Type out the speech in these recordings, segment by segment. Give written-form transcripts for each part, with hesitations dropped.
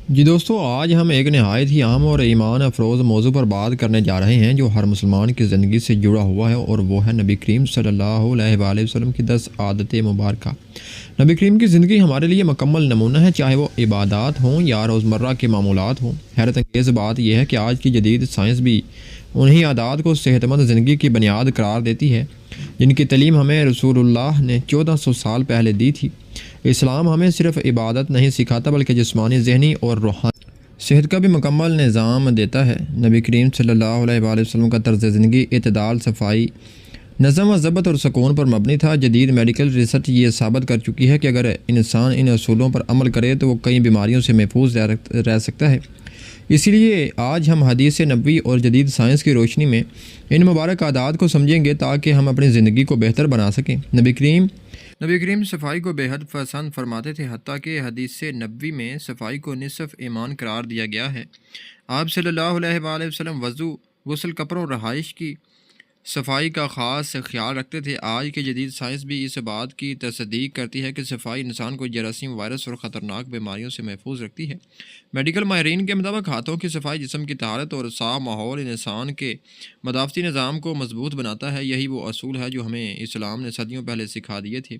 جی دوستو، آج ہم ایک نہایت ہی اہم اور ایمان افروز موضوع پر بات کرنے جا رہے ہیں جو ہر مسلمان کی زندگی سے جڑا ہوا ہے، اور وہ ہے نبی کریم صلی اللہ علیہ وآلہ وسلم کی 10 عادتیں مبارکہ۔ نبی کریم کی زندگی ہمارے لیے مکمل نمونہ ہے، چاہے وہ عبادات ہوں یا روزمرہ کے معمولات ہوں۔ حیرت انگیز بات یہ ہے کہ آج کی جدید سائنس بھی انہی عادات کو صحت مند زندگی کی بنیاد قرار دیتی ہے جن کی تعلیم ہمیں رسول اللہ نے 1400 سال پہلے دی تھی۔ اسلام ہمیں صرف عبادت نہیں سکھاتا بلکہ جسمانی، ذہنی اور روحانی صحت کا بھی مکمل نظام دیتا ہے۔ نبی کریم صلی اللہ علیہ وآلہ وسلم کا طرز زندگی اعتدال، صفائی، نظم و ضبط اور سکون پر مبنی تھا۔ جدید میڈیکل ریسرچ یہ ثابت کر چکی ہے کہ اگر انسان ان اصولوں پر عمل کرے تو وہ کئی بیماریوں سے محفوظ رہ سکتا ہے۔ اسی لیے آج ہم حدیث نبوی اور جدید سائنس کی روشنی میں ان مبارک عادات کو سمجھیں گے تاکہ ہم اپنی زندگی کو بہتر بنا سکیں۔ نبی کریم صفائی کو بے حد پسند فرماتے تھے، حتیٰ کہ حدیث نبوی میں صفائی کو نصف ایمان قرار دیا گیا ہے۔ آپ صلی اللہ علیہ وآلہ وسلم وضو، غسل، کپڑوں اور رہائش کی صفائی کا خاص خیال رکھتے تھے۔ آج کی جدید سائنس بھی اس بات کی تصدیق کرتی ہے کہ صفائی انسان کو جراثیم، وائرس اور خطرناک بیماریوں سے محفوظ رکھتی ہے۔ میڈیکل ماہرین کے مطابق ہاتھوں کی صفائی جسم کی طہارت اور صاف ماحول انسان کے مدافعتی نظام کو مضبوط بناتا ہے۔ یہی وہ اصول ہے جو ہمیں اسلام نے صدیوں پہلے سکھا دیے تھے۔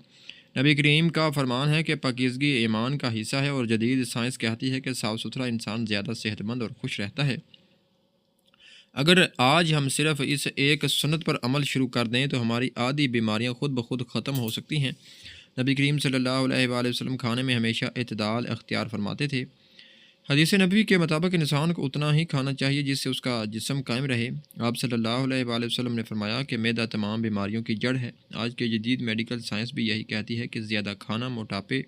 نبی کریم کا فرمان ہے کہ پاکیزگی ایمان کا حصہ ہے، اور جدید سائنس کہتی ہے کہ صاف ستھرا انسان زیادہ صحت مند اور خوش رہتا ہے۔ اگر آج ہم صرف اس ایک سنت پر عمل شروع کر دیں تو ہماری آدھی بیماریاں خود بخود ختم ہو سکتی ہیں۔ نبی کریم صلی اللہ علیہ وآلہ وسلم کھانے میں ہمیشہ اعتدال اختیار فرماتے تھے۔ حدیث نبوی کے مطابق انسان کو اتنا ہی کھانا چاہیے جس سے اس کا جسم قائم رہے۔ آپ صلی اللہ علیہ وآلہ وسلم نے فرمایا کہ معدہ تمام بیماریوں کی جڑ ہے۔ آج کے جدید میڈیکل سائنس بھی یہی کہتی ہے کہ زیادہ کھانا موٹاپے،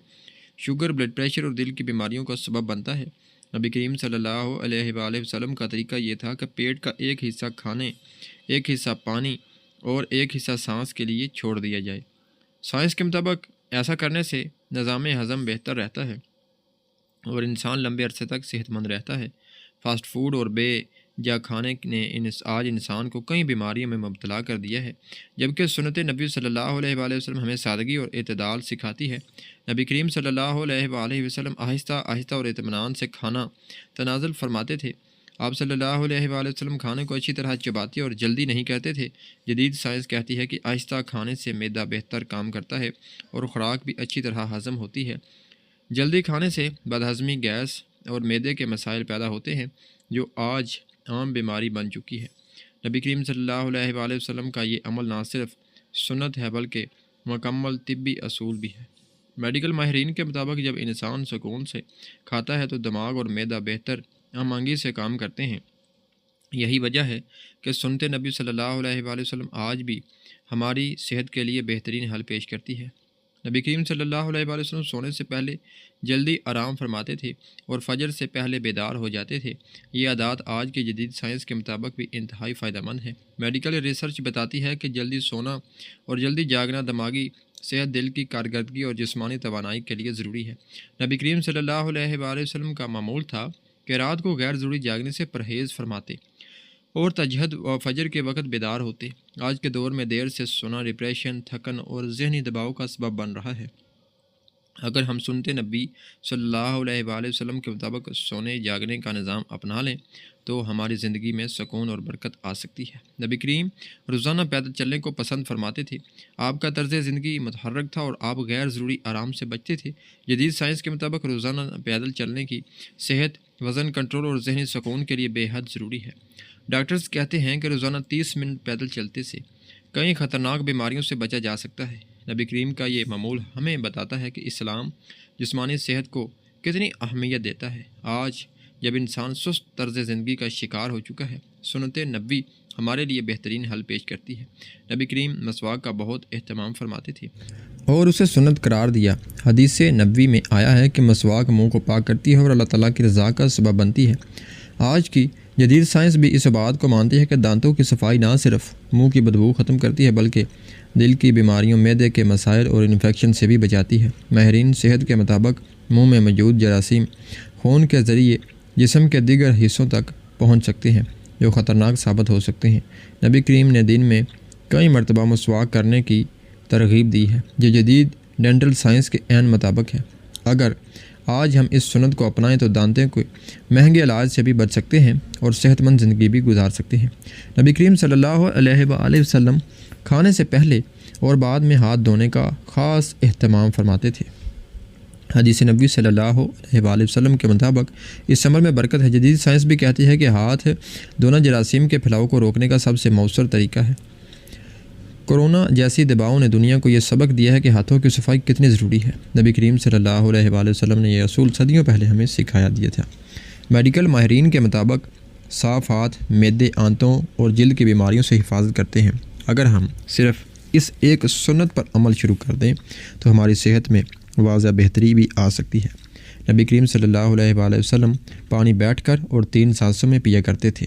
شوگر، بلڈ پریشر اور دل کی بیماریوں کا سبب بنتا ہے۔ نبی کریم صلی اللہ علیہ وآلہ وسلم کا طریقہ یہ تھا کہ پیٹ کا ایک حصہ کھانے، ایک حصہ پانی اور ایک حصہ سانس کے لیے چھوڑ دیا جائے۔ سائنس کے مطابق ایسا کرنے سے نظام ہضم بہتر رہتا ہے اور انسان لمبے عرصے تک صحت مند رہتا ہے۔ فاسٹ فوڈ اور بے جا کھانے نے آج انسان کو کئی بیماریوں میں مبتلا کر دیا ہے، جبکہ سنت نبی صلی اللہ علیہ وآلہ وسلم ہمیں سادگی اور اعتدال سکھاتی ہے۔ نبی کریم صلی اللہ علیہ وآلہ وسلم آہستہ آہستہ اور اطمینان سے کھانا تناول فرماتے تھے۔ آپ صلی اللہ علیہ وآلہ وسلم کھانے کو اچھی طرح چباتے اور جلدی نہیں کرتے تھے۔ جدید سائنس کہتی ہے کہ آہستہ کھانے سے معدہ بہتر کام کرتا ہے اور خوراک بھی اچھی طرح ہضم ہوتی ہے۔ جلدی کھانے سے بدہضمی، گیس اور معدے کے مسائل پیدا ہوتے ہیں جو آج عام بیماری بن چکی ہے۔ نبی کریم صلی اللہ علیہ وآلہ وسلم کا یہ عمل نہ صرف سنت ہے بلکہ مکمل طبی اصول بھی ہے۔ میڈیکل ماہرین کے مطابق جب انسان سکون سے کھاتا ہے تو دماغ اور معدہ بہتر ہم آہنگی سے کام کرتے ہیں۔ یہی وجہ ہے کہ سنت نبی صلی اللہ علیہ وآلہ وسلم آج بھی ہماری صحت کے لیے بہترین حل پیش کرتی ہے۔ نبی کریم صلی اللہ علیہ وآلہ وسلم سونے سے پہلے جلدی آرام فرماتے تھے اور فجر سے پہلے بیدار ہو جاتے تھے۔ یہ عادات آج کی جدید سائنس کے مطابق بھی انتہائی فائدہ مند ہے۔ میڈیکل ریسرچ بتاتی ہے کہ جلدی سونا اور جلدی جاگنا دماغی صحت، دل کی کارکردگی اور جسمانی توانائی کے لیے ضروری ہے۔ نبی کریم صلی اللہ علیہ وآلہ وسلم کا معمول تھا کہ رات کو غیر ضروری جاگنے سے پرہیز فرماتے اور تہجد و فجر کے وقت بیدار ہوتے۔ آج کے دور میں دیر سے سونا ڈپریشن، تھکن اور ذہنی دباؤ کا سبب بن رہا ہے۔ اگر ہم سنت نبی صلی اللہ علیہ وآلہ وسلم کے مطابق سونے جاگنے کا نظام اپنا لیں تو ہماری زندگی میں سکون اور برکت آ سکتی ہے۔ نبی کریم روزانہ پیدل چلنے کو پسند فرماتے تھے۔ آپ کا طرز زندگی متحرک تھا اور آپ غیر ضروری آرام سے بچتے تھے۔ جدید سائنس کے مطابق روزانہ پیدل چلنے کی صحت، وزن کنٹرول اور ذہنی سکون کے لیے بے حد ضروری ہے۔ ڈاکٹرز کہتے ہیں کہ روزانہ 30 منٹ پیدل چلتے سے کئی خطرناک بیماریوں سے بچا جا سکتا ہے۔ نبی کریم کا یہ معمول ہمیں بتاتا ہے کہ اسلام جسمانی صحت کو کتنی اہمیت دیتا ہے۔ آج جب انسان سست طرز زندگی کا شکار ہو چکا ہے، سنت نبوی ہمارے لیے بہترین حل پیش کرتی ہے۔ نبی کریم مسواک کا بہت اہتمام فرماتے تھے اور اسے سنت قرار دیا۔ حدیث نبوی میں آیا ہے کہ مسواک منہ کو پاک کرتی ہے اور اللہ تعالیٰ کی رضا کا سبب بنتی ہے۔ آج کی جدید سائنس بھی اس بات کو مانتی ہے کہ دانتوں کی صفائی نہ صرف منہ کی بدبو ختم کرتی ہے بلکہ دل کی بیماریوں، معدے کے مسائل اور انفیکشن سے بھی بچاتی ہے۔ ماہرین صحت کے مطابق منہ میں موجود جراثیم خون کے ذریعے جسم کے دیگر حصوں تک پہنچ سکتے ہیں جو خطرناک ثابت ہو سکتے ہیں۔ نبی کریم نے دن میں کئی مرتبہ مسواک کرنے کی ترغیب دی ہے جو جدید ڈینٹل سائنس کے عین مطابق ہے۔ اگر آج ہم اس سنت کو اپنائیں تو دانتوں کے مہنگے علاج سے بھی بچ سکتے ہیں اور صحت مند زندگی بھی گزار سکتے ہیں۔ نبی کریم صلی اللہ علیہ وآلہ وسلم کھانے سے پہلے اور بعد میں ہاتھ دھونے کا خاص اہتمام فرماتے تھے۔ حدیث نبوی صلی اللہ علیہ وآلہ وسلم کے مطابق اس عمل میں برکت ہے۔ جدید سائنس بھی کہتی ہے کہ ہاتھ دھونا جراثیم کے پھیلاؤ کو روکنے کا سب سے مؤثر طریقہ ہے۔ کورونا جیسی دباؤں نے دنیا کو یہ سبق دیا ہے کہ ہاتھوں کی صفائی کتنی ضروری ہے۔ نبی کریم صلی اللہ علیہ وآلہ وسلم نے یہ اصول صدیوں پہلے ہمیں سکھایا دیا تھا۔ میڈیکل ماہرین کے مطابق صاف ہاتھ معدے، آنتوں اور جلد کی بیماریوں سے حفاظت کرتے ہیں۔ اگر ہم صرف اس ایک سنت پر عمل شروع کر دیں تو ہماری صحت میں واضح بہتری بھی آ سکتی ہے۔ نبی کریم صلی اللہ علیہ وآلہ وسلم پانی بیٹھ کر اور 3 سانسوں میں پیا کرتے تھے۔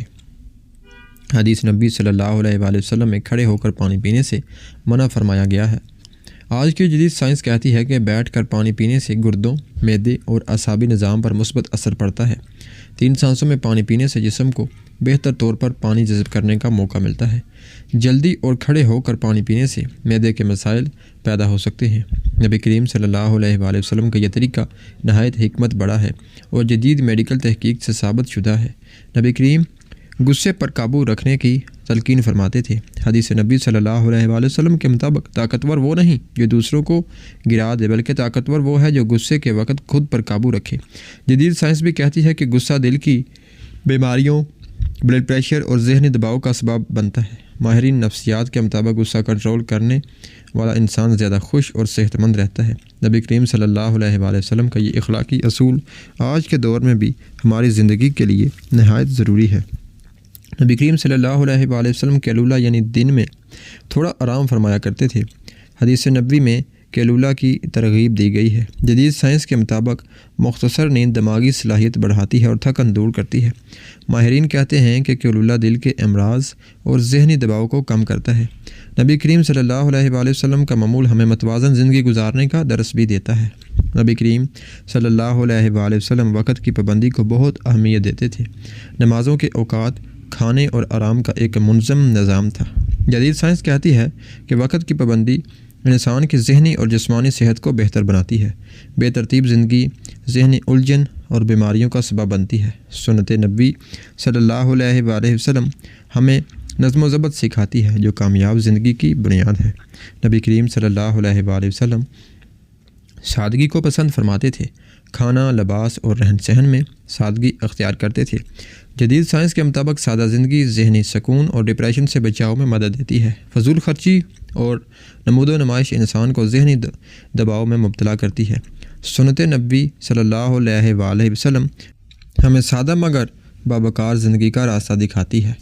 حدیث نبی صلی اللہ علیہ وآلہ وسلم میں کھڑے ہو کر پانی پینے سے منع فرمایا گیا ہے۔ آج کی جدید سائنس کہتی ہے کہ بیٹھ کر پانی پینے سے گردوں، معدے اور اعصابی نظام پر مثبت اثر پڑتا ہے۔ 3 سانسوں میں پانی پینے سے جسم کو بہتر طور پر پانی جذب کرنے کا موقع ملتا ہے۔ جلدی اور کھڑے ہو کر پانی پینے سے معدے کے مسائل پیدا ہو سکتے ہیں۔ نبی کریم صلی اللہ علیہ وآلہ وسلم کا یہ طریقہ نہایت حکمت بڑا ہے اور جدید میڈیکل تحقیق سے ثابت شدہ ہے۔ نبی کریم غصے پر قابو رکھنے کی تلقین فرماتے تھے۔ حدیث نبی صلی اللہ علیہ وآلہ وسلم کے مطابق طاقتور وہ نہیں جو دوسروں کو گرا دے، بلکہ طاقتور وہ ہے جو غصے کے وقت خود پر قابو رکھے۔ جدید سائنس بھی کہتی ہے کہ غصہ دل کی بیماریوں، بلڈ پریشر اور ذہنی دباؤ کا سبب بنتا ہے۔ ماہرین نفسیات کے مطابق غصہ کنٹرول کرنے والا انسان زیادہ خوش اور صحت مند رہتا ہے۔ نبی کریم صلی اللہ علیہ وآلہ وسلم کا یہ اخلاقی اصول آج کے دور میں بھی ہماری زندگی کے لیے نہایت ضروری ہے۔ نبی کریم صلی اللہ علیہ وآلہ وسلم کیلولا یعنی دن میں تھوڑا آرام فرمایا کرتے تھے۔ حدیث نبوی میں کیلولا کی ترغیب دی گئی ہے۔ جدید سائنس کے مطابق مختصر نیند دماغی صلاحیت بڑھاتی ہے اور تھکن دور کرتی ہے۔ ماہرین کہتے ہیں کہ کیلولا دل کے امراض اور ذہنی دباؤ کو کم کرتا ہے۔ نبی کریم صلی اللہ علیہ وآلہ وسلم کا معمول ہمیں متوازن زندگی گزارنے کا درس بھی دیتا ہے۔ نبی کریم صلی اللہ علیہ وآلہ وسلم وقت کی پابندی کو بہت اہمیت دیتے تھے۔ نمازوں کے اوقات، کھانے اور آرام کا ایک منظم نظام تھا۔ جدید سائنس کہتی ہے کہ وقت کی پابندی انسان کی ذہنی اور جسمانی صحت کو بہتر بناتی ہے۔ بے ترتیب زندگی ذہنی الجھن اور بیماریوں کا سبب بنتی ہے۔ سنت نبوی صلی اللہ علیہ وآلہ وسلم ہمیں نظم و ضبط سکھاتی ہے جو کامیاب زندگی کی بنیاد ہے۔ نبی کریم صلی اللہ علیہ وآلہ وسلم سادگی کو پسند فرماتے تھے۔ کھانا، لباس اور رہن سہن میں سادگی اختیار کرتے تھے۔ جدید سائنس کے مطابق سادہ زندگی ذہنی سکون اور ڈپریشن سے بچاؤ میں مدد دیتی ہے۔ فضول خرچی اور نمود و نمائش انسان کو ذہنی دباؤ میں مبتلا کرتی ہے۔ سنت نبوی صلی اللہ علیہ وآلہ وسلم ہمیں سادہ مگر باوقار زندگی کا راستہ دکھاتی ہے۔